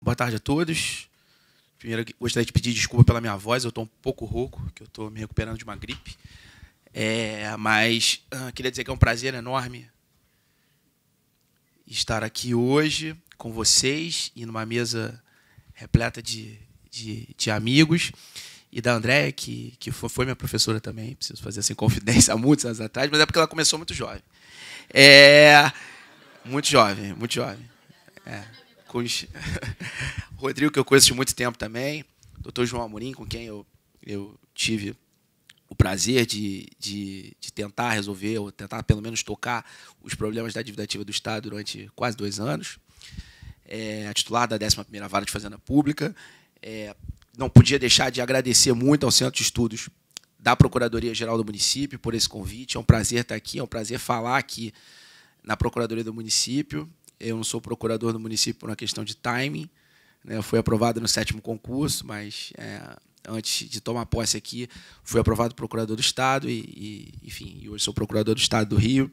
Boa tarde a todos. Primeiro, gostaria de pedir desculpa pela minha voz, eu estou um pouco rouco, que eu estou me recuperando de uma gripe. Mas queria dizer que é um prazer enorme estar aqui hoje com vocês e numa mesa repleta de amigos. E da Andréia, que foi minha professora também, preciso fazer essa confidência há muitos anos atrás, mas é porque ela começou muito jovem. Muito jovem, muito jovem. Com os... Rodrigo, que eu conheço de muito tempo também, Dr. João Amorim, com quem eu tive o prazer de tentar resolver, ou tentar pelo menos tocar os problemas da dívida ativa do Estado durante quase 2 anos, a titular da 11ª Vara de Fazenda Pública. Não podia deixar de agradecer muito ao Centro de Estudos da Procuradoria-Geral do Município por esse convite. É um prazer estar aqui, é um prazer falar aqui na Procuradoria do Município. Eu não sou procurador do município por uma questão de timing, né? Eu fui aprovado no 7º concurso, mas antes de tomar posse aqui, fui aprovado procurador do Estado enfim, hoje sou procurador do Estado do Rio,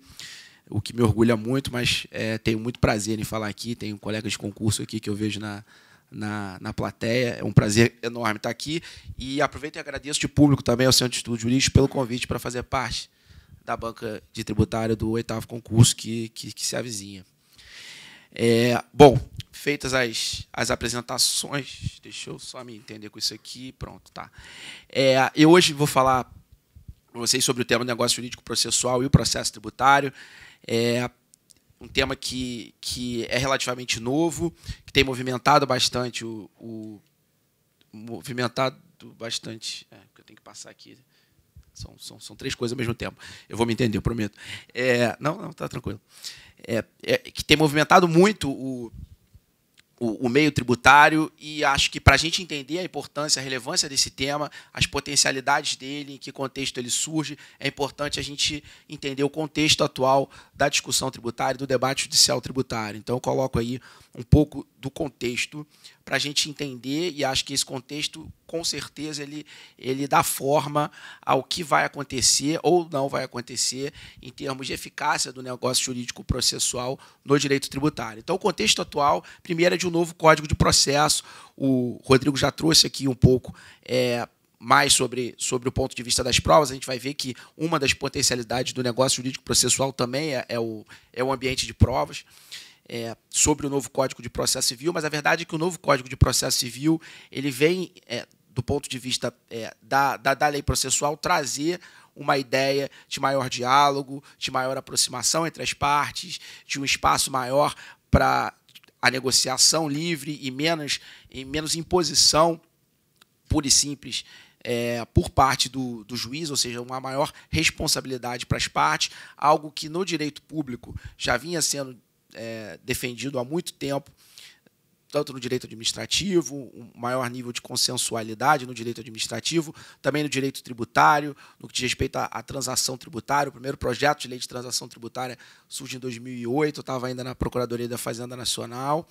o que me orgulha muito, mas tenho muito prazer em falar aqui. Tenho colegas de concurso aqui que eu vejo na plateia. É um prazer enorme estar aqui. E aproveito e agradeço de público também ao Centro de Estudos Jurídicos pelo convite para fazer parte da banca de tributária do 8º concurso que se avizinha. Bom, feitas as apresentações, deixa eu só me entender com isso aqui, pronto, tá. Eu hoje vou falar com vocês sobre o tema do negócio jurídico processual e o processo tributário. Um tema que é relativamente novo, que tem movimentado bastante que eu tenho que passar aqui. São 3 coisas ao mesmo tempo. Eu vou me entender, eu prometo. Não, tá tranquilo. Que tem movimentado muito o meio tributário, e acho que, para a gente entender a importância, a relevância desse tema, as potencialidades dele, em que contexto ele surge, é importante a gente entender o contexto atual da discussão tributária, do debate judicial tributário. Então, eu coloco aí um pouco do contexto para a gente entender, e acho que esse contexto, com certeza, ele dá forma ao que vai acontecer ou não vai acontecer em termos de eficácia do negócio jurídico processual no direito tributário. Então, o contexto atual, primeiro, é de um novo Código de Processo. O Rodrigo já trouxe aqui um pouco mais sobre o ponto de vista das provas. A gente vai ver que uma das potencialidades do negócio jurídico processual também é o ambiente de provas. Sobre o novo Código de Processo Civil, mas a verdade é que o novo Código de Processo Civil ele vem, do ponto de vista da lei processual, trazer uma ideia de maior diálogo, de maior aproximação entre as partes, de um espaço maior para a negociação livre e menos imposição pura e simples por parte do juiz, ou seja, uma maior responsabilidade para as partes, algo que no direito público já vinha sendo defendido há muito tempo, tanto no direito administrativo, um maior nível de consensualidade no direito administrativo, também no direito tributário, no que diz respeito à transação tributária. O primeiro projeto de lei de transação tributária surge em 2008, eu estava ainda na Procuradoria da Fazenda Nacional,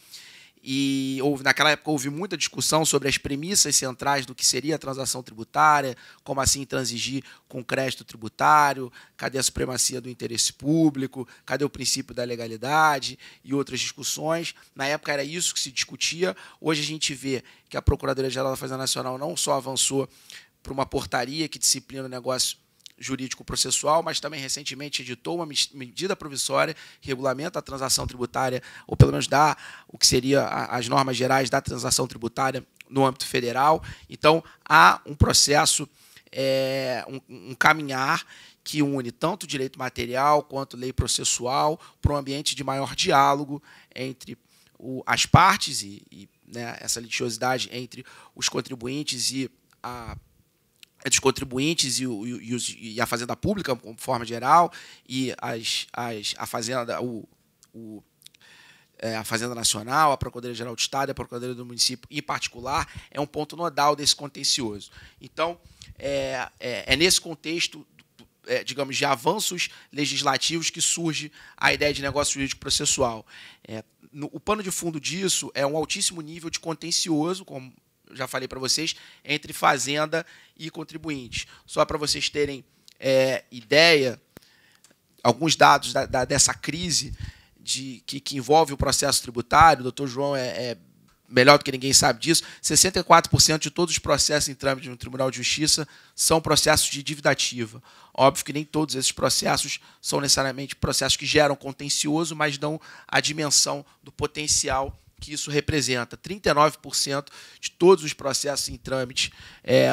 e naquela época houve muita discussão sobre as premissas centrais do que seria a transação tributária, como assim transigir com crédito tributário, cadê a supremacia do interesse público, cadê o princípio da legalidade e outras discussões. Na época era isso que se discutia. Hoje a gente vê que a Procuradoria-Geral da Fazenda Nacional não só avançou para uma portaria que disciplina o negócio jurídico processual, mas também recentemente editou uma medida provisória que regulamenta a transação tributária, ou pelo menos dá o que seria as normas gerais da transação tributária no âmbito federal. Então, há um processo, um caminhar que une tanto o direito material quanto lei processual para um ambiente de maior diálogo entre as partes né, essa litigiosidade entre os contribuintes dos contribuintes e a Fazenda Pública, de forma geral, e a Fazenda Nacional, a Procuradoria-Geral do Estado e a Procuradoria do Município, em particular, é um ponto nodal desse contencioso. Então, nesse contexto, digamos, de avanços legislativos que surge a ideia de negócio jurídico processual. O pano de fundo disso é um altíssimo nível de contencioso, como já falei para vocês, entre fazenda e contribuintes. Só para vocês terem ideia, alguns dados dessa crise que envolve o processo tributário. O doutor João é melhor do que ninguém sabe disso, 64% de todos os processos em trâmite no Tribunal de Justiça são processos de dívida ativa. Óbvio que nem todos esses processos são necessariamente processos que geram contencioso, mas dão a dimensão do potencial que isso representa. 39% de todos os processos em trâmite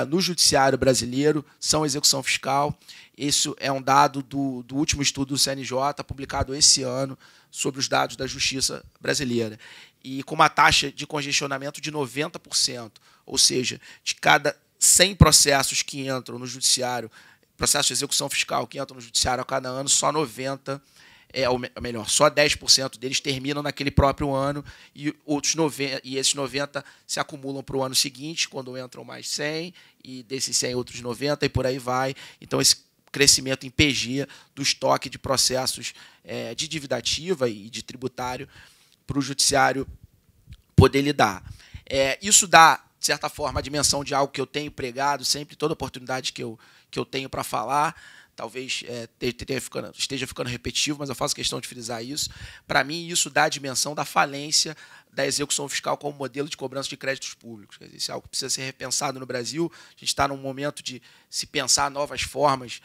no judiciário brasileiro são execução fiscal. Isso é um dado do último estudo do CNJ, publicado esse ano, sobre os dados da justiça brasileira. E com uma taxa de congestionamento de 90%, ou seja, de cada 100 processos que entram no judiciário, processos de execução fiscal que entram no judiciário a cada ano, só 90%, ou melhor, só 10% deles terminam naquele próprio ano e esses 90 se acumulam para o ano seguinte, quando entram mais 100, e desses 100 outros 90 e por aí vai. Então, esse crescimento em PG do estoque de processos de dívida ativa e de tributário para o judiciário poder lidar. Isso dá, de certa forma, a dimensão de algo que eu tenho pregado sempre, toda oportunidade que eu tenho para falar. Talvez esteja ficando repetitivo, mas eu faço questão de frisar isso. Para mim, isso dá a dimensão da falência da execução fiscal como modelo de cobrança de créditos públicos. Quer dizer, isso é algo que precisa ser repensado no Brasil. A gente está num momento de se pensar novas formas,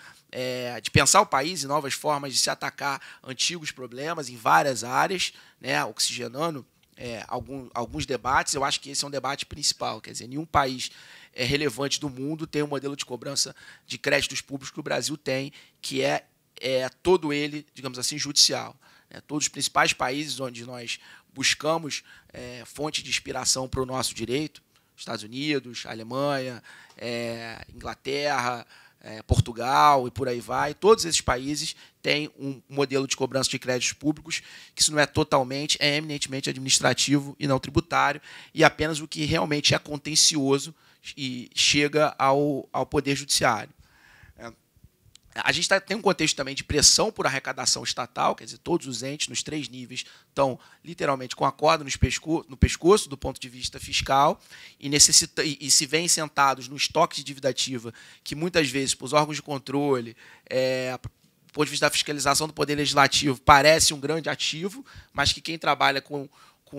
de pensar o país em novas formas de se atacar antigos problemas em várias áreas, né, oxigenando alguns debates. Eu acho que esse é um debate principal. Quer dizer, nenhum país relevante do mundo tem um modelo de cobrança de créditos públicos que o Brasil tem, que é todo ele, digamos assim, judicial. Todos os principais países onde nós buscamos fonte de inspiração para o nosso direito, Estados Unidos, Alemanha, Inglaterra, Portugal e por aí vai, todos esses países têm um modelo de cobrança de créditos públicos que isso não é totalmente, é eminentemente administrativo e não tributário, e apenas o que realmente é contencioso e chega ao Poder Judiciário. A gente tem um contexto também de pressão por arrecadação estatal, quer dizer, todos os entes, nos 3 níveis, estão literalmente com a corda no pescoço do ponto de vista fiscal e se veem sentados no estoque de dívida ativa que muitas vezes, para os órgãos de controle, do ponto de vista da fiscalização do Poder Legislativo, parece um grande ativo, mas que quem trabalha com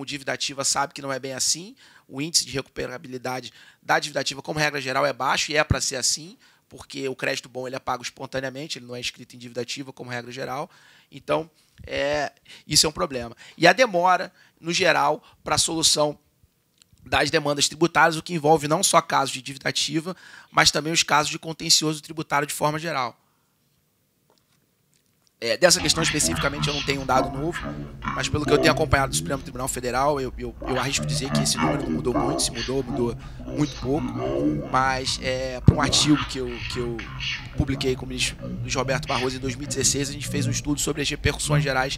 dívida ativa sabe que não é bem assim. O índice de recuperabilidade da dívida ativa, como regra geral, é baixo, e é para ser assim, porque o crédito bom ele é pago espontaneamente, ele não é inscrito em dívida ativa, como regra geral. Então, isso é um problema. E a demora, no geral, para a solução das demandas tributárias, o que envolve não só casos de dívida ativa, mas também os casos de contencioso tributário de forma geral. Dessa questão especificamente eu não tenho um dado novo, mas pelo que eu tenho acompanhado do Supremo Tribunal Federal, eu arrisco dizer que esse número não mudou muito, se mudou muito pouco, mas para um artigo que eu publiquei com o ministro Luiz Roberto Barroso em 2016, a gente fez um estudo sobre as repercussões gerais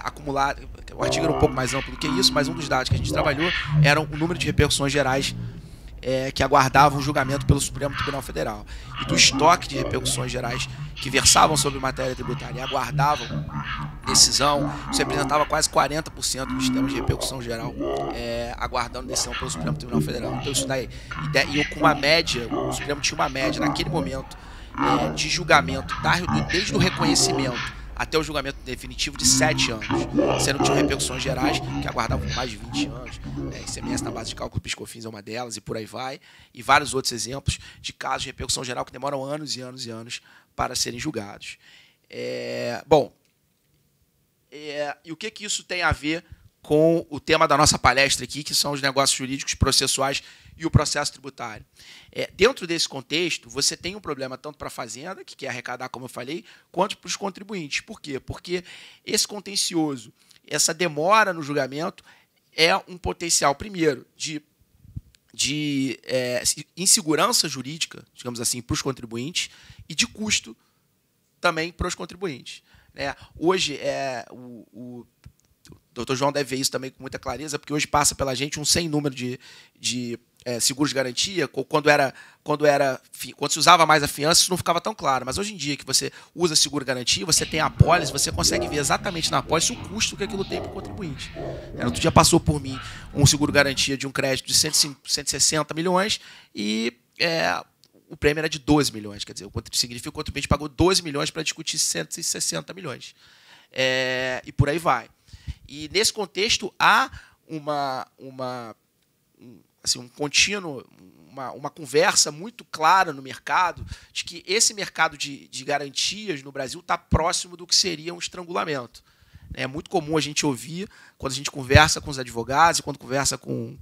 acumuladas. O artigo era um pouco mais amplo do que isso, mas um dos dados que a gente trabalhou era o número de repercussões gerais que aguardavam julgamento pelo Supremo Tribunal Federal. E do estoque de repercussões gerais que versavam sobre matéria tributária e aguardavam decisão, isso representava quase 40% do sistema de repercussão geral aguardando decisão pelo Supremo Tribunal Federal. Então isso daí, e com uma média, o Supremo tinha uma média naquele momento de julgamento, desde o reconhecimento até o julgamento definitivo de 7 anos, sendo que tinham repercussões gerais que aguardavam mais de 20 anos, ICMS na base de cálculo PIS/COFINS é uma delas, e por aí vai, e vários outros exemplos de casos de repercussão geral que demoram anos e anos e anos para serem julgados. E o que isso tem a ver com o tema da nossa palestra aqui, que são os negócios jurídicos, processuais e o processo tributário. Dentro desse contexto, você tem um problema tanto para a Fazenda, que quer arrecadar, como eu falei, quanto para os contribuintes. Por quê? Porque esse contencioso, essa demora no julgamento, é um potencial, primeiro, de insegurança jurídica, digamos assim, para os contribuintes, e de custo também para os contribuintes. Hoje, o Dr. João deve ver isso também com muita clareza, porque hoje passa pela gente um sem número de seguros de garantia. Quando se usava mais a fiança, isso não ficava tão claro. Mas hoje em dia, que você usa seguro de garantia, você tem a apólice, você consegue ver exatamente na apólice o custo que aquilo tem para o contribuinte. Outro dia passou por mim um seguro de garantia de um crédito de 160 milhões e o prêmio era de 12 milhões. Quer dizer, significa que o contribuinte pagou 12 milhões para discutir 160 milhões. E por aí vai. E, nesse contexto, há assim, um contínuo, uma conversa muito clara no mercado de que esse mercado de garantias no Brasil está próximo do que seria um estrangulamento. É muito comum a gente ouvir, quando a gente conversa com os advogados, quando conversa com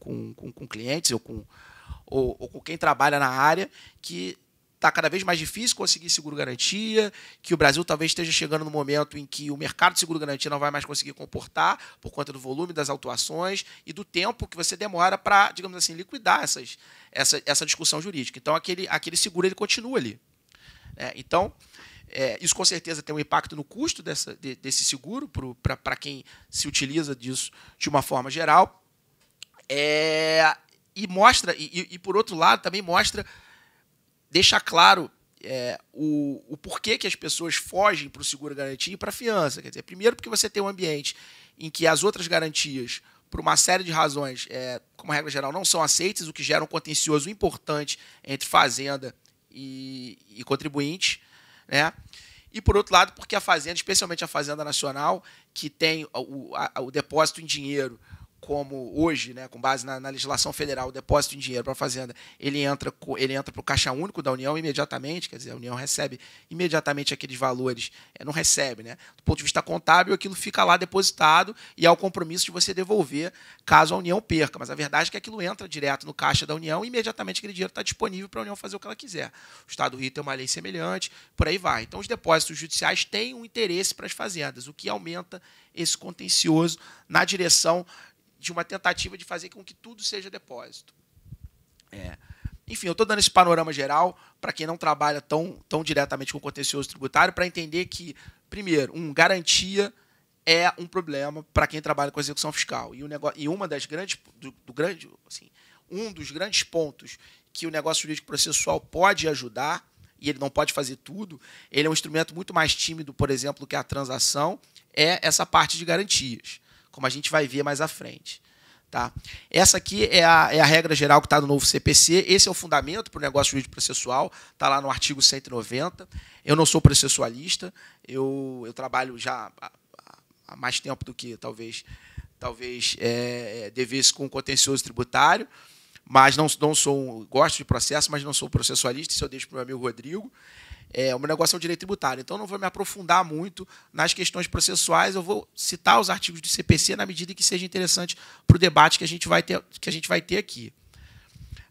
clientes ou com quem trabalha na área, que está cada vez mais difícil conseguir seguro-garantia, que o Brasil talvez esteja chegando no momento em que o mercado de seguro-garantia não vai mais conseguir comportar por conta do volume das autuações e do tempo que você demora para, digamos assim, liquidar essa discussão jurídica. Então, aquele seguro ele continua ali. Então, isso com certeza tem um impacto no custo desse seguro para quem se utiliza disso de uma forma geral. E mostra, e por outro lado, também mostra, deixa claro o porquê que as pessoas fogem para o seguro-garantia e para a fiança. Quer dizer, primeiro porque você tem um ambiente em que as outras garantias, por uma série de razões, como regra geral, não são aceitas, o que gera um contencioso importante entre fazenda e contribuinte, né? E, por outro lado, porque a fazenda, especialmente a Fazenda Nacional, que tem o depósito em dinheiro, como hoje, né, com base na legislação federal, o depósito em dinheiro para a Fazenda, ele entra para o Caixa Único da União imediatamente, quer dizer, a União recebe imediatamente aqueles valores, não recebe, né? Do ponto de vista contábil, aquilo fica lá depositado e há o compromisso de você devolver caso a União perca, mas a verdade é que aquilo entra direto no Caixa da União e imediatamente aquele dinheiro está disponível para a União fazer o que ela quiser. O Estado do Rio tem uma lei semelhante, por aí vai. Então, os depósitos judiciais têm um interesse para as fazendas, o que aumenta esse contencioso na direção de uma tentativa de fazer com que tudo seja depósito. Enfim, eu estou dando esse panorama geral para quem não trabalha tão diretamente com o contencioso tributário, para entender que, primeiro, garantia é um problema para quem trabalha com a execução fiscal. E uma das um dos grandes pontos que o negócio jurídico processual pode ajudar, e ele não pode fazer tudo, ele é um instrumento muito mais tímido, por exemplo, que a transação, é essa parte de garantias, como a gente vai ver mais à frente. Tá? Essa aqui é a regra geral que está no novo CPC, esse é o fundamento para o negócio jurídico processual, está lá no artigo 190. Eu não sou processualista, eu trabalho já há mais tempo do que talvez devesse com o contencioso tributário, mas não sou, gosto de processo, mas não sou processualista, isso eu deixo para o meu amigo Rodrigo. O meu negócio é o direito tributário, então não vou me aprofundar muito nas questões processuais, eu vou citar os artigos do CPC na medida em que seja interessante para o debate que a gente vai ter aqui.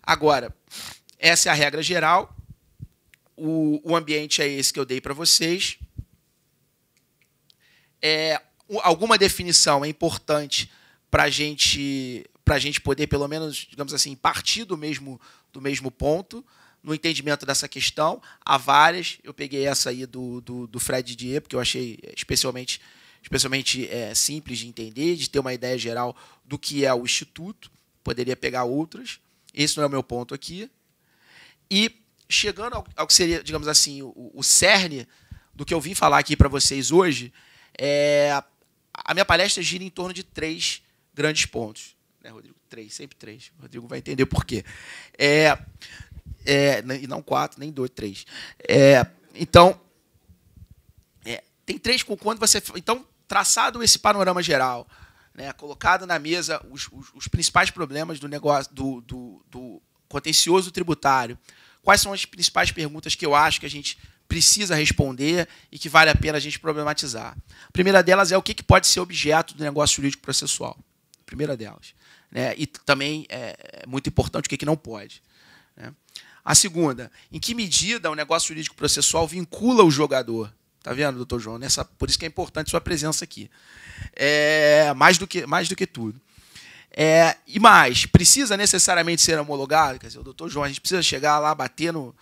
Agora, essa é a regra geral, o ambiente é esse que eu dei para vocês. Alguma definição é importante para a gente poder, pelo menos, digamos assim, partir do mesmo ponto, no entendimento dessa questão. Há várias, eu peguei essa aí do Fred Didier, porque eu achei especialmente simples de entender, de ter uma ideia geral do que é o Instituto, poderia pegar outras, esse não é o meu ponto aqui. E chegando ao que seria, digamos assim, o cerne do que eu vim falar aqui para vocês hoje, a minha palestra gira em torno de 3 grandes pontos. Né, Rodrigo? 3, sempre 3. O Rodrigo vai entender por quê. E não 4, nem 2, 3. Então, tem 3 quando você... Então, traçado esse panorama geral, né, colocado na mesa os principais problemas do negócio do contencioso tributário, quais são as principais perguntas que eu acho que a gente precisa responder e que vale a pena a gente problematizar? A primeira delas é o que pode ser objeto do negócio jurídico processual. A primeira delas. Né, e também é muito importante o que não pode. Né? A segunda, em que medida o negócio jurídico processual vincula o jogador? Está vendo, doutor João? Por isso que é importante sua presença aqui. Mais do que tudo. E mais, precisa necessariamente ser homologado? Quer dizer, o doutor João, a gente precisa chegar lá, bater o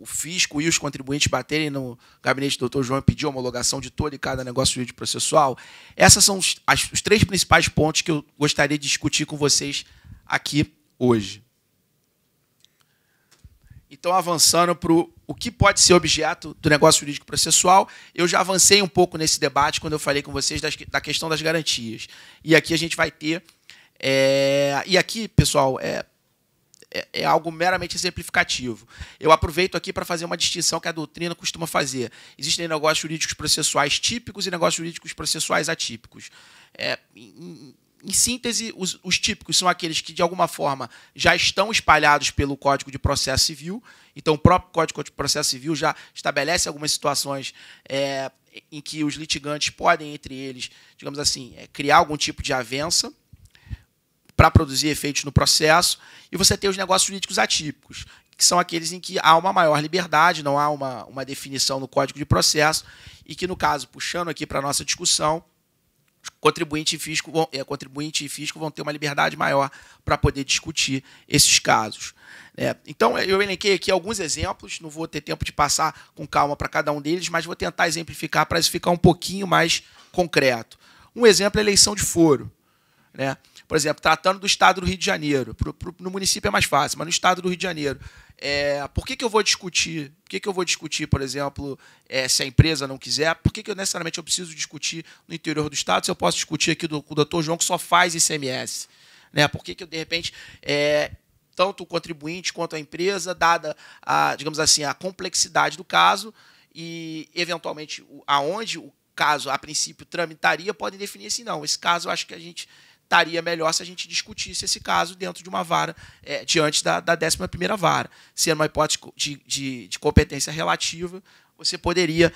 fisco e os contribuintes baterem no gabinete do doutor João e pedir a homologação de todo e cada negócio jurídico processual? Esses são os 3 principais pontos que eu gostaria de discutir com vocês aqui hoje. Então, avançando para o que pode ser objeto do negócio jurídico processual, eu já avancei um pouco nesse debate quando eu falei com vocês da questão das garantias. E aqui a gente vai ter... e aqui, pessoal, é algo meramente exemplificativo. Eu aproveito aqui para fazer uma distinção que a doutrina costuma fazer. Existem negócios jurídicos processuais típicos e negócios jurídicos processuais atípicos. em síntese, os típicos são aqueles que, de alguma forma, já estão espalhados pelo Código de Processo Civil. Então, o próprio Código de Processo Civil já estabelece algumas situações em que os litigantes podem, entre eles, digamos assim, criar algum tipo de avença para produzir efeitos no processo. E você tem os negócios jurídicos atípicos, que são aqueles em que há uma maior liberdade, não há uma definição no Código de Processo, e que, no caso, puxando aqui para a nossa discussão, contribuinte e fisco vão ter uma liberdade maior para poder discutir esses casos. Então, eu elenquei aqui alguns exemplos, não vou ter tempo de passar com calma para cada um deles, mas vou tentar exemplificar para isso ficar um pouquinho mais concreto. Um exemplo é a eleição de foro. Por exemplo, tratando do Estado do Rio de Janeiro, no município é mais fácil, mas no Estado do Rio de Janeiro, por que eu vou discutir? Por que eu vou discutir, por exemplo, se a empresa não quiser? Por que eu necessariamente preciso discutir no interior do Estado se eu posso discutir aqui com o doutor João, que só faz ICMS? Por que eu, de repente, tanto o contribuinte quanto a empresa, dada digamos assim, a complexidade do caso e, eventualmente, aonde o caso, a princípio, tramitaria, podem definir assim, não, esse caso eu acho que a gente estaria melhor se a gente discutisse esse caso dentro de uma vara, diante da 11ª vara. Sendo uma hipótese de competência relativa, você poderia,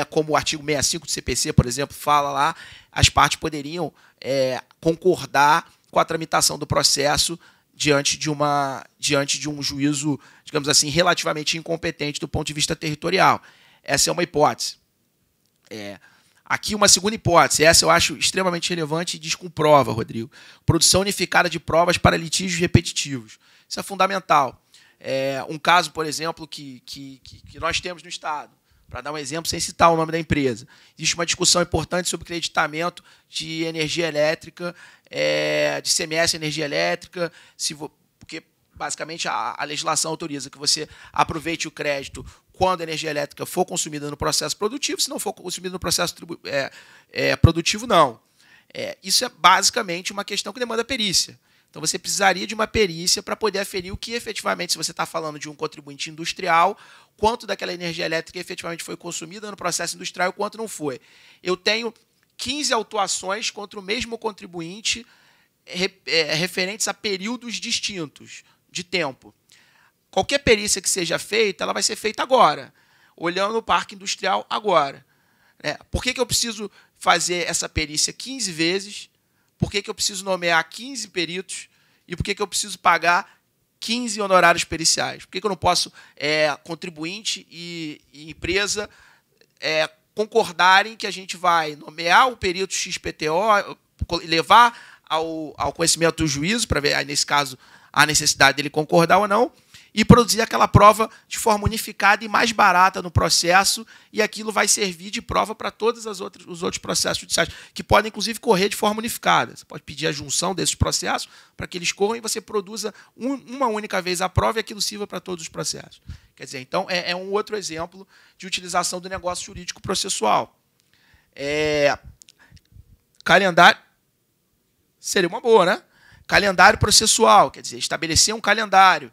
como o artigo 65 do CPC, por exemplo, fala lá, as partes poderiam concordar com a tramitação do processo diante de um juízo, digamos assim, relativamente incompetente do ponto de vista territorial. Essa é uma hipótese. Aqui uma segunda hipótese, essa eu acho extremamente relevante e diz com prova, Rodrigo. Produção unificada de provas para litígios repetitivos. Isso é fundamental. Um caso, por exemplo, que nós temos no Estado, para dar um exemplo sem citar o nome da empresa. Existe uma discussão importante sobre creditamento de energia elétrica, de CMS energia elétrica, porque basicamente a legislação autoriza que você aproveite o crédito quando a energia elétrica for consumida no processo produtivo, se não for consumida no processo produtivo, não. Isso é basicamente uma questão que demanda perícia. Então, você precisaria de uma perícia para poder aferir o que efetivamente, se você está falando de um contribuinte industrial, quanto daquela energia elétrica efetivamente foi consumida no processo industrial e quanto não foi. Eu tenho 15 autuações contra o mesmo contribuinte referentes a períodos distintos de tempo. Qualquer perícia que seja feita, ela vai ser feita agora, olhando o parque industrial agora. Por que eu preciso fazer essa perícia 15 vezes? Por que eu preciso nomear 15 peritos? E por que eu preciso pagar 15 honorários periciais? Por que eu não posso, contribuinte e empresa, concordarem que a gente vai nomear o perito XPTO, levar ao conhecimento do juízo, para ver, aí, nesse caso, a necessidade dele concordar ou não, e produzir aquela prova de forma unificada e mais barata no processo, e aquilo vai servir de prova para todos os outros processos judiciais, que podem, inclusive, correr de forma unificada. Você pode pedir a junção desses processos para que eles corram e você produza uma única vez a prova e aquilo sirva para todos os processos. Quer dizer, então, é um outro exemplo de utilização do negócio jurídico processual. Calendário seria uma boa, né? Calendário processual, quer dizer, estabelecer um calendário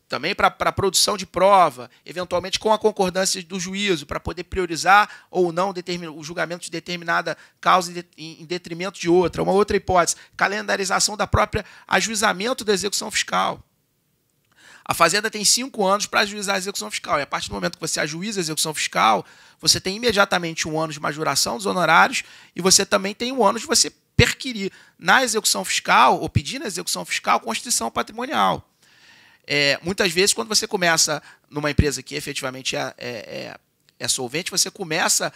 também para a produção de prova, eventualmente com a concordância do juízo, para poder priorizar ou não o julgamento de determinada causa em detrimento de outra. Uma outra hipótese, calendarização da própria ajuizamento da execução fiscal. A Fazenda tem 5 anos para ajuizar a execução fiscal, e a partir do momento que você ajuiza a execução fiscal, você tem imediatamente 1 ano de majoração dos honorários e você também tem 1 ano de você perquirir na execução fiscal, ou pedir na execução fiscal, constituição patrimonial. Muitas vezes, quando você começa numa empresa que efetivamente é solvente, você começa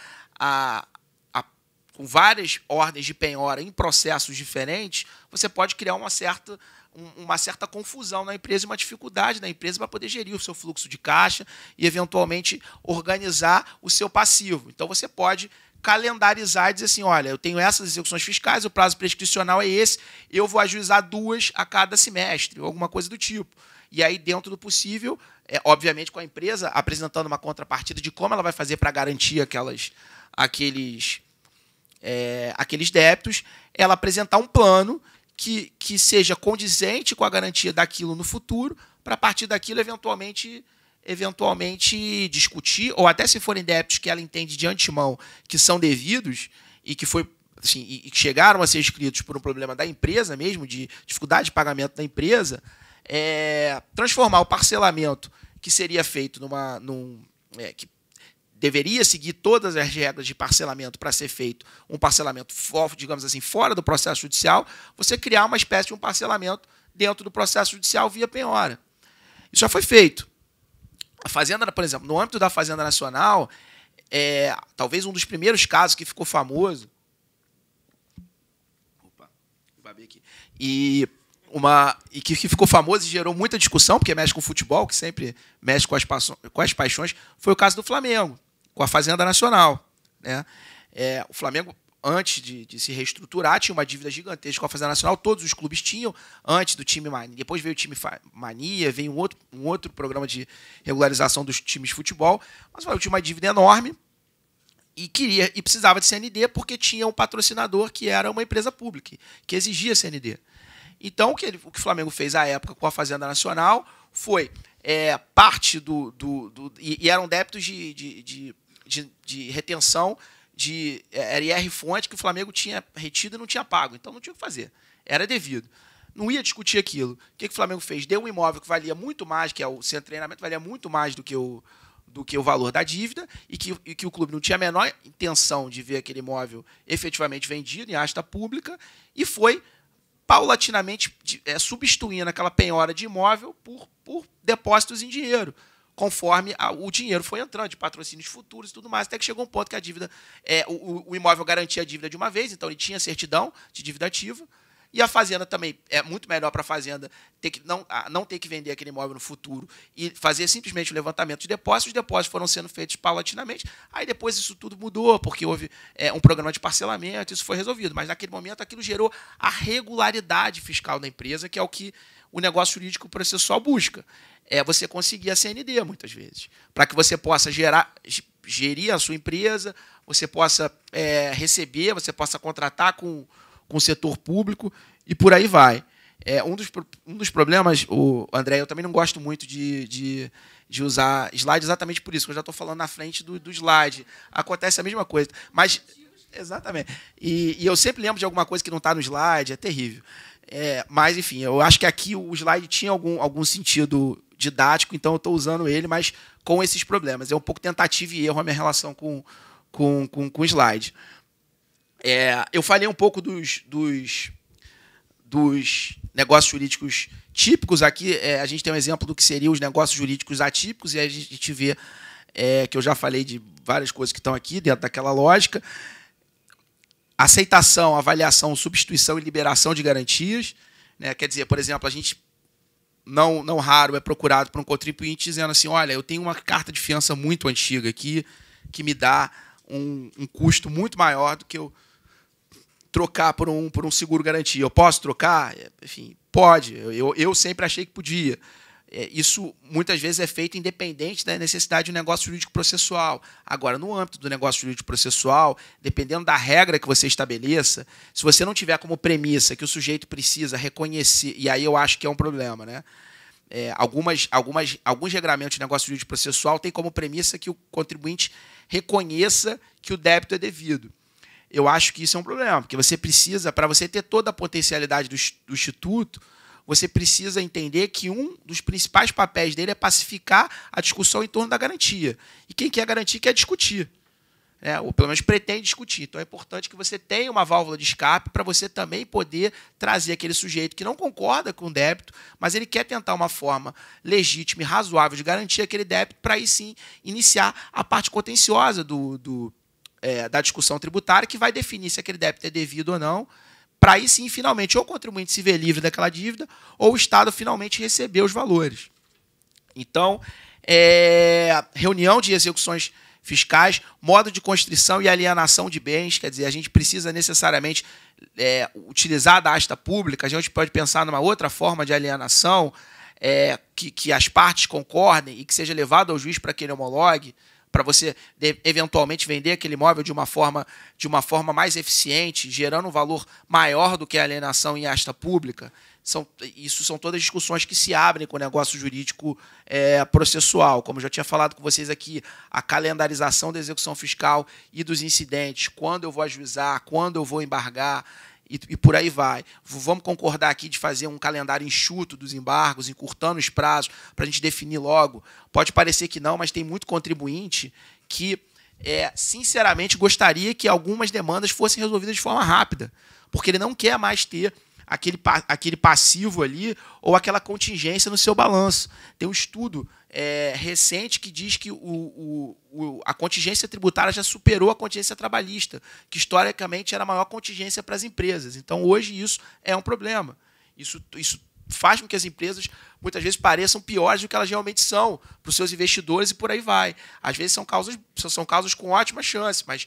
com várias ordens de penhora em processos diferentes, você pode criar uma certa confusão na empresa e uma dificuldade na empresa para poder gerir o seu fluxo de caixa e, eventualmente, organizar o seu passivo. Então, você pode calendarizar e dizer assim, olha, eu tenho essas execuções fiscais, o prazo prescricional é esse, eu vou ajuizar 2 a cada semestre, ou alguma coisa do tipo. E aí, dentro do possível, obviamente com a empresa apresentando uma contrapartida de como ela vai fazer para garantir aqueles débitos, ela apresentar um plano que seja condizente com a garantia daquilo no futuro, para a partir daquilo, eventualmente discutir, ou até se forem débitos que ela entende de antemão que são devidos e que foi assim, e chegaram a ser excluídos por um problema da empresa mesmo, de dificuldade de pagamento da empresa, transformar o parcelamento que seria feito que deveria seguir todas as regras de parcelamento para ser feito um parcelamento, digamos assim, fora do processo judicial, você criar uma espécie de um parcelamento dentro do processo judicial via penhora. Isso já foi feito. A Fazenda, por exemplo, no âmbito da Fazenda Nacional, talvez um dos primeiros casos que ficou famoso. Opa, babei aqui. E que ficou famoso e gerou muita discussão, porque mexe com o futebol, que sempre mexe com as paixões, foi o caso do Flamengo, com a Fazenda Nacional. Né? O Flamengo, antes de se reestruturar, tinha uma dívida gigantesca com a Fazenda Nacional, todos os clubes tinham, antes do time Mania. Depois veio o time Mania, veio um outro programa de regularização dos times de futebol, mas tinha uma dívida enorme e precisava de CND porque tinha um patrocinador que era uma empresa pública, que exigia CND. Então, o que o Flamengo fez à época com a Fazenda Nacional foi parte e eram débitos de retenção era IR-fonte que o Flamengo tinha retido e não tinha pago. Então, não tinha o que fazer. Era devido. Não ia discutir aquilo. O que o Flamengo fez? Deu um imóvel que valia muito mais, que é o centro de treinamento, valia muito mais do que o valor da dívida e que o clube não tinha a menor intenção de ver aquele imóvel efetivamente vendido em asta pública e foi paulatinamente substituindo aquela penhora de imóvel por depósitos em dinheiro, conforme o dinheiro foi entrando, de patrocínios futuros e tudo mais, até que chegou um ponto que a dívida, o imóvel garantia a dívida de uma vez, então ele tinha certidão de dívida ativa, e a Fazenda também é muito melhor para a Fazenda não ter que vender aquele imóvel no futuro e fazer simplesmente o levantamento de depósitos. Os depósitos foram sendo feitos paulatinamente. Aí depois isso tudo mudou, porque houve um programa de parcelamento, isso foi resolvido. Mas naquele momento aquilo gerou a regularidade fiscal da empresa, que é o que o negócio jurídico processual busca. Você conseguir a CND, muitas vezes, para que você possa gerir a sua empresa, você possa receber, você possa contratar com o setor público e por aí vai. Um dos problemas, André, eu também não gosto muito de usar slide exatamente por isso, que eu já estou falando na frente do slide. Acontece a mesma coisa. Mas, exatamente. E eu sempre lembro de alguma coisa que não está no slide, é terrível. Mas, enfim, eu acho que aqui o slide tinha algum sentido didático, então eu estou usando ele, mas com esses problemas. É um pouco tentativa e erro a minha relação com o slide. Eu falei um pouco dos negócios jurídicos típicos. Aqui a gente tem um exemplo do que seriam os negócios jurídicos atípicos, e a gente vê que eu já falei de várias coisas que estão aqui dentro daquela lógica. Aceitação, avaliação, substituição e liberação de garantias. Né? Quer dizer, por exemplo, a gente não raro é procurado por um contribuinte dizendo assim, olha, eu tenho uma carta de fiança muito antiga aqui que me dá um custo muito maior do que eu trocar por um seguro garantia. Eu posso trocar? Enfim, pode. Eu sempre achei que podia. Isso, muitas vezes, é feito independente da necessidade de um negócio jurídico processual. Agora, no âmbito do negócio jurídico processual, dependendo da regra que você estabeleça, se você não tiver como premissa que o sujeito precisa reconhecer, e aí eu acho que é um problema, né? Alguns regramentos de negócio jurídico processual têm como premissa que o contribuinte reconheça que o débito é devido. Eu acho que isso é um problema, porque você precisa, para você ter toda a potencialidade do Instituto, você precisa entender que um dos principais papéis dele é pacificar a discussão em torno da garantia. E quem quer garantir quer discutir. Ou pelo menos pretende discutir. Então é importante que você tenha uma válvula de escape para você também poder trazer aquele sujeito que não concorda com o débito, mas ele quer tentar uma forma legítima e razoável de garantir aquele débito para aí sim iniciar a parte contenciosa da discussão tributária, que vai definir se aquele débito é devido ou não, para aí sim, finalmente, ou o contribuinte se ver livre daquela dívida, ou o Estado finalmente receber os valores. Então, reunião de execuções fiscais, modo de constrição e alienação de bens, quer dizer, a gente precisa necessariamente utilizar da asta pública, a gente pode pensar numa outra forma de alienação, que as partes concordem e que seja levado ao juiz para que ele homologue, para você eventualmente vender aquele imóvel de uma forma mais eficiente, gerando um valor maior do que a alienação em asta pública. Isso são todas discussões que se abrem com o negócio jurídico processual. Como eu já tinha falado com vocês aqui, a calendarização da execução fiscal e dos incidentes, quando eu vou ajuizar, quando eu vou embargar, e por aí vai. Vamos concordar aqui de fazer um calendário enxuto dos embargos, encurtando os prazos, para a gente definir logo. Pode parecer que não, mas tem muito contribuinte que, sinceramente, gostaria que algumas demandas fossem resolvidas de forma rápida, porque ele não quer mais ter aquele passivo ali ou aquela contingência no seu balanço. Tem um estudo recente que diz que a contingência tributária já superou a contingência trabalhista, que historicamente era a maior contingência para as empresas. Então, hoje, isso é um problema. Isso faz com que as empresas, muitas vezes, pareçam piores do que elas realmente são para os seus investidores e por aí vai. Às vezes são causas com ótima chance, mas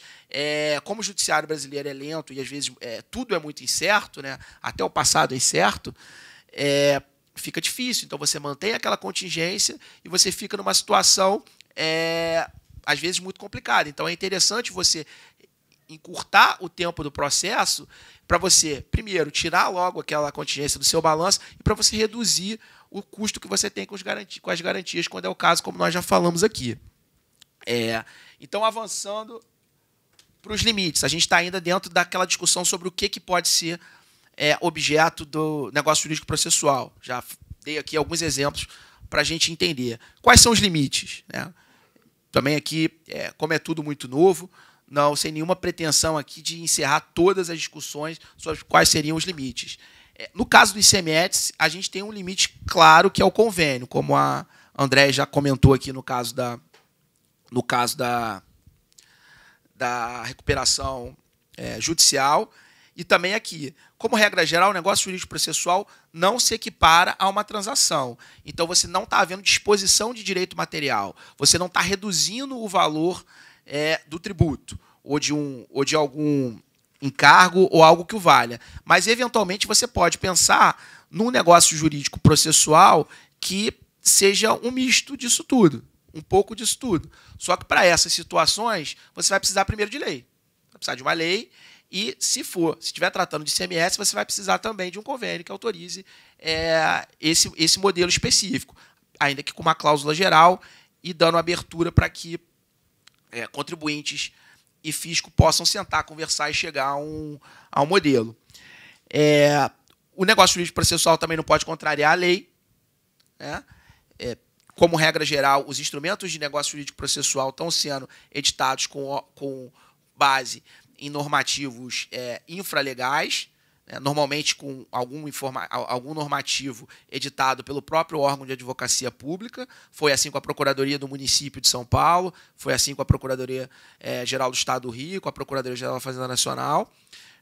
como o judiciário brasileiro é lento e às vezes tudo é muito incerto, né? Até o passado é incerto, fica difícil. Então você mantém aquela contingência e você fica numa situação, às vezes, muito complicada. Então é interessante você encurtar o tempo do processo para você, primeiro, tirar logo aquela contingência do seu balanço e para você reduzir o custo que você tem com as garantias, quando é o caso, como nós já falamos aqui. Então, avançando para os limites, a gente está ainda dentro daquela discussão sobre o que pode ser objeto do negócio jurídico processual. Já dei aqui alguns exemplos para a gente entender. Quais são os limites, né? Também aqui, como é tudo muito novo, não, sem nenhuma pretensão aqui de encerrar todas as discussões sobre quais seriam os limites. No caso do ICMS, a gente tem um limite claro, que é o convênio, como a André já comentou aqui no caso da recuperação judicial, e também aqui. Como regra geral, o negócio jurídico processual não se equipara a uma transação. Então, você não está havendo disposição de direito material, você não está reduzindo o valor do tributo, ou de algum encargo, ou algo que o valha. Mas, eventualmente, você pode pensar num negócio jurídico processual que seja um misto disso tudo, um pouco disso tudo. Só que, para essas situações, você vai precisar primeiro de lei. Vai precisar de uma lei, e, se estiver tratando de ICMS, você vai precisar também de um convênio que autorize esse modelo específico, ainda que com uma cláusula geral e dando abertura para que contribuintes e fisco possam sentar, conversar e chegar a um modelo. O negócio jurídico processual também não pode contrariar a lei, né? Como regra geral, os instrumentos de negócio jurídico processual estão sendo editados com base em normativos infralegais, né? Normalmente com algum normativo editado pelo próprio órgão de advocacia pública. Foi assim com a Procuradoria do Município de São Paulo, foi assim com a Procuradoria-Geral do Estado do Rio, com a Procuradoria-Geral da Fazenda Nacional,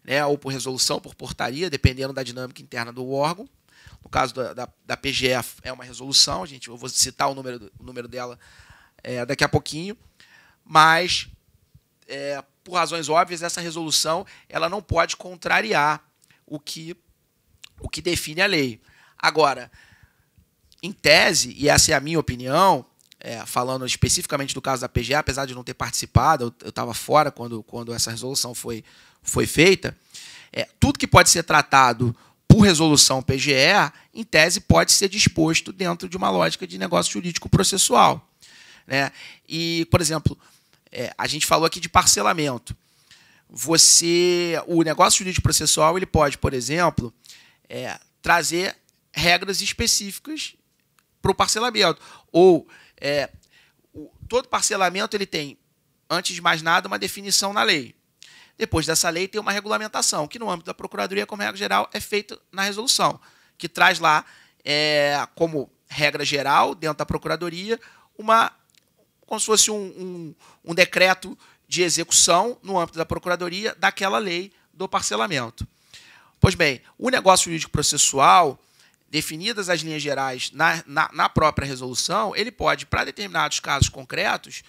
né? Ou por resolução, por portaria, dependendo da dinâmica interna do órgão. No caso da PGF, é uma resolução, eu vou citar o número dela daqui a pouquinho, mas, por razões óbvias, essa resolução ela não pode contrariar o que define a lei. Agora, em tese, e essa é a minha opinião, falando especificamente do caso da PGE, apesar de não ter participado, eu estava fora quando essa resolução foi feita, tudo que pode ser tratado por resolução PGE, em tese, pode ser disposto dentro de uma lógica de negócio jurídico processual, né? E, por exemplo, a gente falou aqui de parcelamento. O negócio jurídico processual ele pode, por exemplo, trazer regras específicas para o parcelamento. Ou todo parcelamento ele tem, antes de mais nada, uma definição na lei. Depois dessa lei tem uma regulamentação, que no âmbito da Procuradoria, como regra geral, é feita na resolução, que traz lá, como regra geral, dentro da Procuradoria, como se fosse um decreto de execução no âmbito da Procuradoria daquela lei do parcelamento. Pois bem, o negócio jurídico processual, definidas as linhas gerais na própria resolução, ele pode, para determinados casos concretos,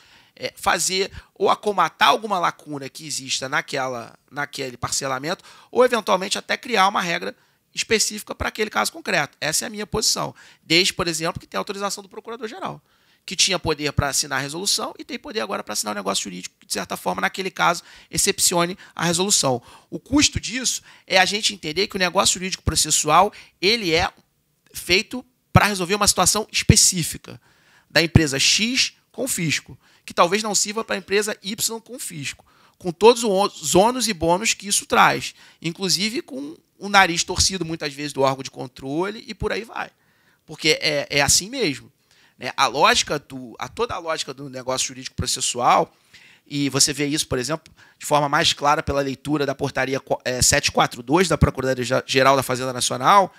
fazer ou acomatar alguma lacuna que exista naquele parcelamento, ou, eventualmente, até criar uma regra específica para aquele caso concreto. Essa é a minha posição. Desde, por exemplo, que tem autorização do Procurador-Geral. que tinha poder para assinar a resolução e tem poder agora para assinar o negócio jurídico, que, de certa forma, naquele caso, excepcione a resolução. O custo disso é a gente entender que o negócio jurídico processual ele é feito para resolver uma situação específica da empresa X com fisco, que talvez não sirva para a empresa Y com fisco, com todos os ônus e bônus que isso traz, inclusive com o nariz torcido, muitas vezes, do órgão de controle e por aí vai. Porque é assim mesmo. Né? Toda a lógica do negócio jurídico processual, e você vê isso, por exemplo, de forma mais clara pela leitura da portaria 742 da Procuradoria-Geral da Fazenda Nacional,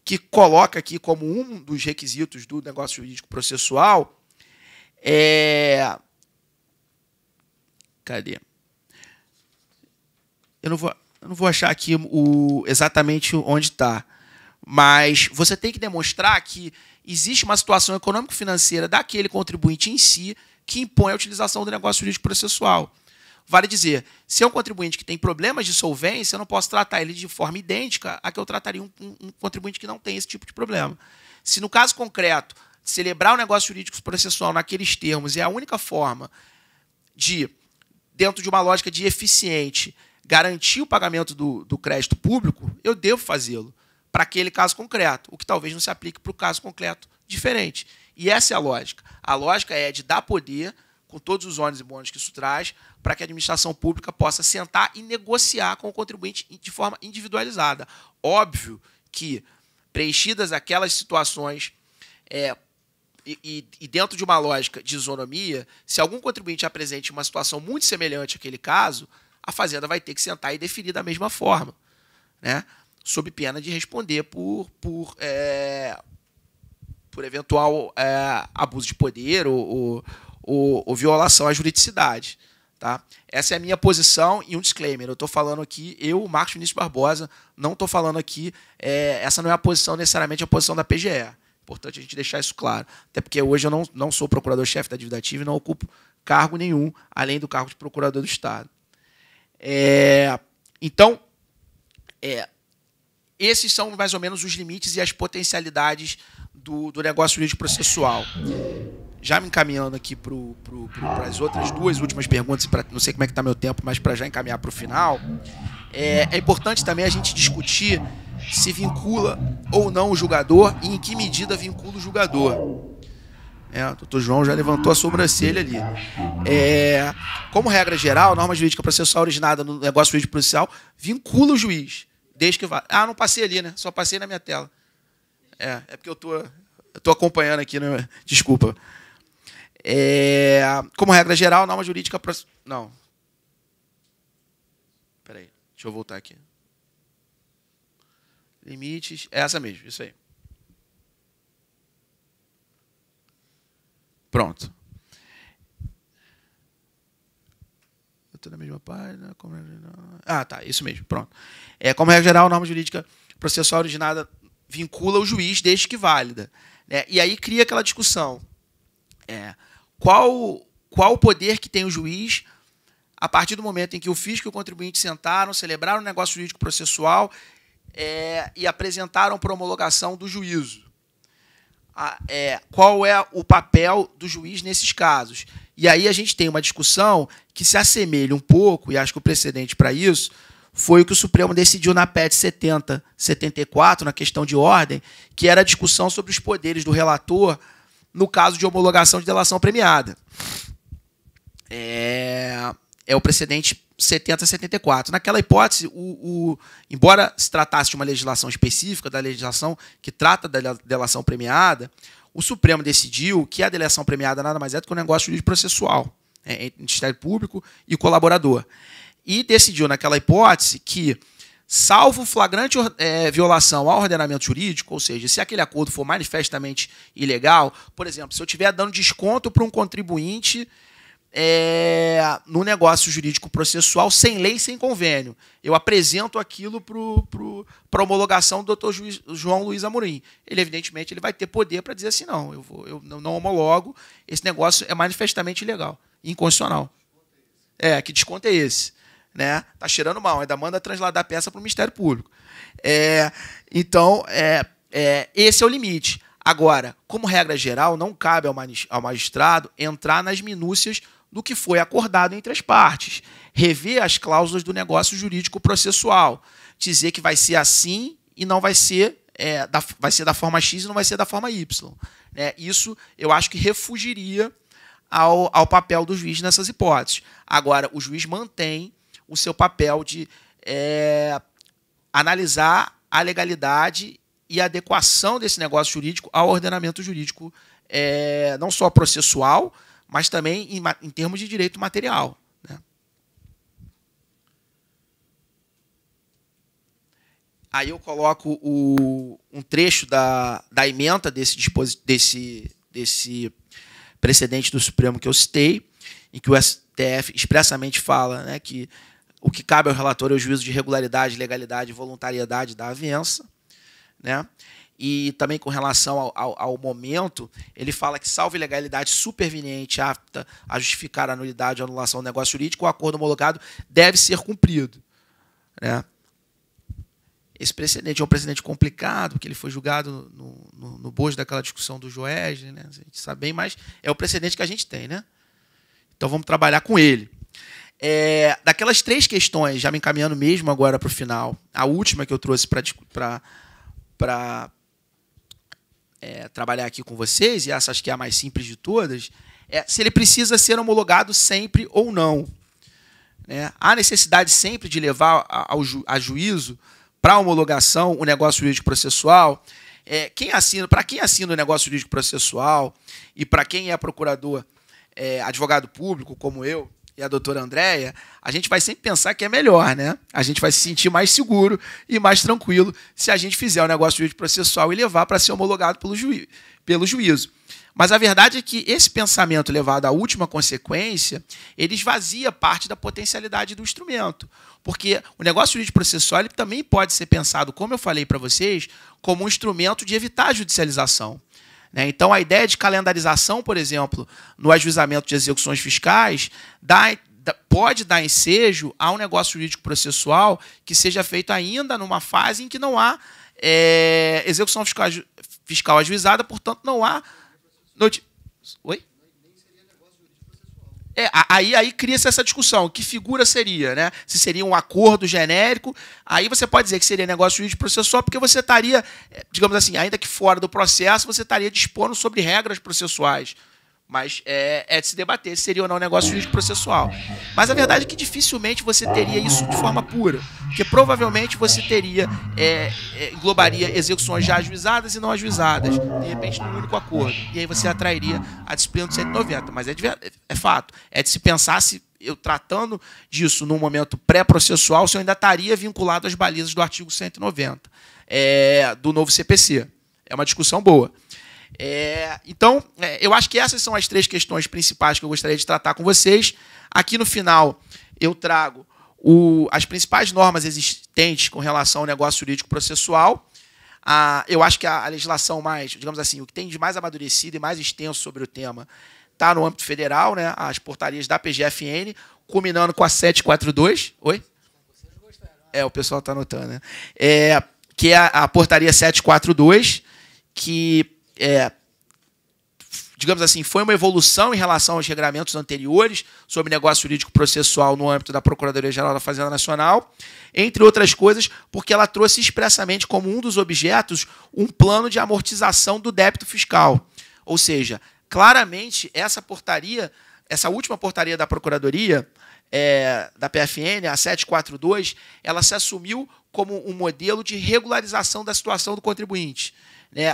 que coloca aqui como um dos requisitos do negócio jurídico processual cadê? Eu não vou achar aqui exatamente onde está, mas você tem que demonstrar que existe uma situação econômico-financeira daquele contribuinte em si que impõe a utilização do negócio jurídico processual. Vale dizer, se é um contribuinte que tem problemas de solvência, eu não posso tratar ele de forma idêntica a que eu trataria um contribuinte que não tem esse tipo de problema. Se, no caso concreto, celebrar o negócio jurídico processual naqueles termos é a única forma de, dentro de uma lógica de eficiente, garantir o pagamento do crédito público, eu devo fazê-lo para aquele caso concreto, o que talvez não se aplique para o caso concreto diferente. E essa é a lógica. A lógica é de dar poder, com todos os ônus e bônus que isso traz, para que a administração pública possa sentar e negociar com o contribuinte de forma individualizada. Óbvio que, preenchidas aquelas situações e dentro de uma lógica de isonomia, se algum contribuinte apresente uma situação muito semelhante àquele caso, a Fazenda vai ter que sentar e definir da mesma forma, né? Sob pena de responder por eventual abuso de poder ou violação à juridicidade. Tá? Essa é a minha posição e um disclaimer. Eu estou falando aqui, Marcos Vinícius Barbosa, não estou falando aqui, essa não é a posição necessariamente a posição da PGE. Importante a gente deixar isso claro. Até porque hoje eu não sou procurador-chefe da dívida ativa e não ocupo cargo nenhum, além do cargo de procurador do Estado. Então, esses são mais ou menos os limites e as potencialidades do negócio jurídico processual. Já me encaminhando aqui para as outras duas últimas perguntas, não sei como é que está meu tempo, mas para já encaminhar para o final, é importante também a gente discutir se vincula ou não o julgador e em que medida vincula o julgador. O doutor João já levantou a sobrancelha ali. Como regra geral, a norma jurídica processual originada no negócio jurídico processual vincula o juiz, desde que vá. Não passei ali, né? Só passei na minha tela. É porque eu tô acompanhando aqui, né? Desculpa. Como regra geral, a norma jurídica... Não. Espera aí. Deixa eu voltar aqui. Limites... É essa mesmo, isso aí. Pronto. Eu estou na mesma página. Tá, isso mesmo, pronto. Como regra geral, a norma jurídica processual originada vincula o juiz desde que válida. E aí cria aquela discussão. Qual o poder que tem o juiz a partir do momento em que o fisco e o contribuinte sentaram, celebraram o negócio jurídico processual e apresentaram para homologação do juízo? Qual é o papel do juiz nesses casos? E aí a gente tem uma discussão que se assemelha um pouco, e acho que o precedente para isso foi o que o Supremo decidiu na PET 70/74, na questão de ordem, que era a discussão sobre os poderes do relator no caso de homologação de delação premiada. O precedente 70/74. Naquela hipótese, embora se tratasse de uma legislação específica, da legislação que trata da delação premiada, o Supremo decidiu que a delação premiada nada mais é do que um negócio jurídico processual entre o Ministério Público e o colaborador. E decidiu, naquela hipótese, que, salvo flagrante violação ao ordenamento jurídico, ou seja, se aquele acordo for manifestamente ilegal, por exemplo, se eu estiver dando desconto para um contribuinte no negócio jurídico processual sem lei, sem convênio, eu apresento aquilo para a homologação do doutor João Luiz Amorim. Ele, evidentemente, ele vai ter poder para dizer assim, não, eu não homologo, esse negócio é manifestamente ilegal, inconstitucional. Que desconto é esse? Tá cheirando mal, ainda manda trasladar a peça para o Ministério Público. Então, esse é o limite. Agora, como regra geral, não cabe ao magistrado entrar nas minúcias do que foi acordado entre as partes, rever as cláusulas do negócio jurídico processual, dizer que vai ser assim e não vai ser, vai ser da forma X e não vai ser da forma Y. Né? Isso eu acho que refugiria ao papel do juiz nessas hipóteses. Agora, o juiz mantém o seu papel de analisar a legalidade e a adequação desse negócio jurídico ao ordenamento jurídico, não só processual, mas também em termos de direito material. Né? Aí eu coloco um trecho da ementa desse precedente do Supremo que eu citei, em que o STF expressamente fala, né, que o que cabe ao relator é o juízo de regularidade, legalidade e voluntariedade da avença. Né? E também com relação ao momento, ele fala que, salvo ilegalidade superveniente apta a justificar a nulidade ou anulação do negócio jurídico, o acordo homologado deve ser cumprido. Né? Esse precedente é um precedente complicado, porque ele foi julgado no bojo daquela discussão do Joesley, né? A gente sabe bem, mas é o precedente que a gente tem. Né? Então vamos trabalhar com ele. Daquelas 3 questões, já me encaminhando mesmo agora para o final, a última que eu trouxe para trabalhar aqui com vocês, e essa acho que é a mais simples de todas, se ele precisa ser homologado sempre ou não. Né? Há necessidade sempre de levar a juízo para homologação o negócio jurídico processual. Para quem assina o negócio jurídico processual e para quem é procurador, advogado público, como eu e a doutora Andréia, a gente vai sempre pensar que é melhor, né? A gente vai se sentir mais seguro e mais tranquilo se a gente fizer o negócio jurídico processual e levar para ser homologado pelo juízo. Mas a verdade é que esse pensamento levado à última consequência, ele esvazia parte da potencialidade do instrumento. Porque o negócio jurídico processual ele também pode ser pensado, como eu falei para vocês, como um instrumento de evitar a judicialização. Então, a ideia de calendarização, por exemplo, no ajuizamento de execuções fiscais, pode dar ensejo a um negócio jurídico processual que seja feito ainda numa fase em que não há execução fiscal ajuizada, portanto, não há... Oi? Aí cria-se essa discussão. Que figura seria? Né? Se seria um acordo genérico, aí você pode dizer que seria negócio jurídico processual, porque você estaria, digamos assim, ainda que fora do processo, você estaria dispondo sobre regras processuais. Mas é de se debater se seria ou não negócio jurídico processual. Mas a verdade é que dificilmente você teria isso de forma pura, porque provavelmente você teria, englobaria execuções já ajuizadas e não ajuizadas, de repente num único acordo. E aí você atrairia a disciplina do 190. Mas é fato, é de se pensar se eu tratando disso num momento pré-processual, se eu ainda estaria vinculado às balizas do artigo 190 do novo CPC. É uma discussão boa. Então, eu acho que essas são as 3 questões principais que eu gostaria de tratar com vocês. Aqui no final, eu trago as principais normas existentes com relação ao negócio jurídico processual. Eu acho que a legislação mais, digamos assim, o que tem de mais amadurecido e mais extenso sobre o tema está no âmbito federal, né? As portarias da PGFN, culminando com a 742. Oi? O pessoal está anotando, né? Que é a portaria 742, que digamos assim, foi uma evolução em relação aos regramentos anteriores sobre negócio jurídico processual no âmbito da Procuradoria-Geral da Fazenda Nacional, entre outras coisas, porque ela trouxe expressamente como um dos objetos um plano de amortização do débito fiscal. Ou seja, claramente, essa última portaria da Procuradoria, da PFN, a 742, ela se assumiu como um modelo de regularização da situação do contribuinte.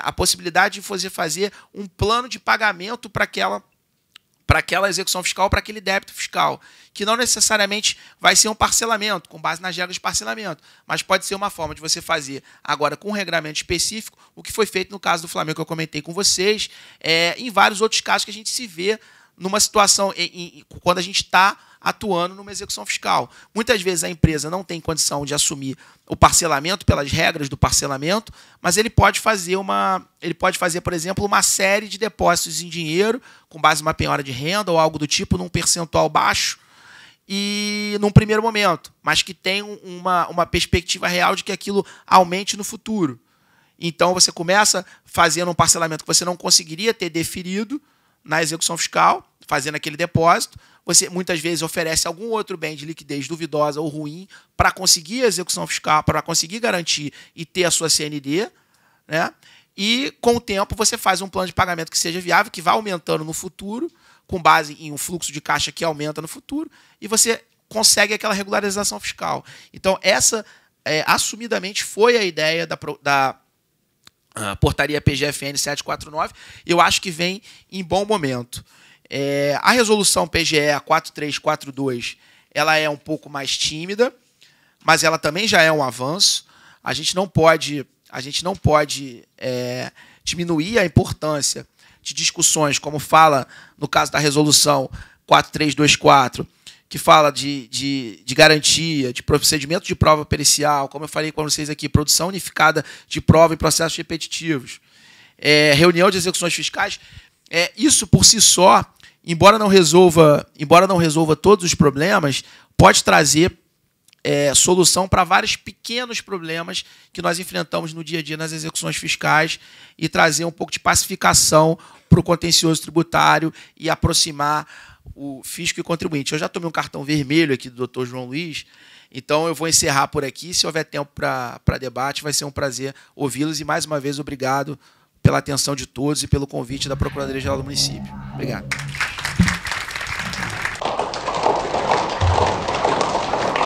A possibilidade de você fazer um plano de pagamento para aquela execução fiscal, para aquele débito fiscal, que não necessariamente vai ser um parcelamento, com base nas regras de parcelamento, mas pode ser uma forma de você fazer, agora com um regramento específico, o que foi feito no caso do Flamengo, que eu comentei com vocês, em vários outros casos que a gente se vê numa situação, quando a gente está atuando numa execução fiscal. Muitas vezes a empresa não tem condição de assumir o parcelamento pelas regras do parcelamento, mas ele pode fazer, por exemplo, uma série de depósitos em dinheiro, com base numa penhora de renda ou algo do tipo, num percentual baixo, e num primeiro momento, mas que tem uma perspectiva real de que aquilo aumente no futuro. Então, você começa fazendo um parcelamento que você não conseguiria ter deferido na execução fiscal, fazendo aquele depósito. Você, muitas vezes, oferece algum outro bem de liquidez duvidosa ou ruim para conseguir a execução fiscal, para conseguir garantir e ter a sua CND, né? E, com o tempo, você faz um plano de pagamento que seja viável, que vá aumentando no futuro, com base em um fluxo de caixa que aumenta no futuro, e você consegue aquela regularização fiscal. Então, essa, assumidamente, foi a ideia da portaria PGFN 749, eu acho que vem em bom momento. A resolução PGE 4342, ela é um pouco mais tímida, mas ela também já é um avanço. A gente não pode diminuir a importância de discussões, como fala no caso da resolução 4324, que fala de garantia, de procedimento de prova pericial, como eu falei com vocês aqui, produção unificada de prova em processos repetitivos, reunião de execuções fiscais. Isso por si só, embora não resolva todos os problemas, pode trazer solução para vários pequenos problemas que nós enfrentamos no dia a dia nas execuções fiscais e trazer um pouco de pacificação para o contencioso tributário e aproximar o fisco e o contribuinte. Eu já tomei um cartão vermelho aqui do Dr. João Luiz, então eu vou encerrar por aqui. Se houver tempo para debate, vai ser um prazer ouvi-los e, mais uma vez, obrigado pela atenção de todos e pelo convite da Procuradoria-Geral do Município. Obrigado.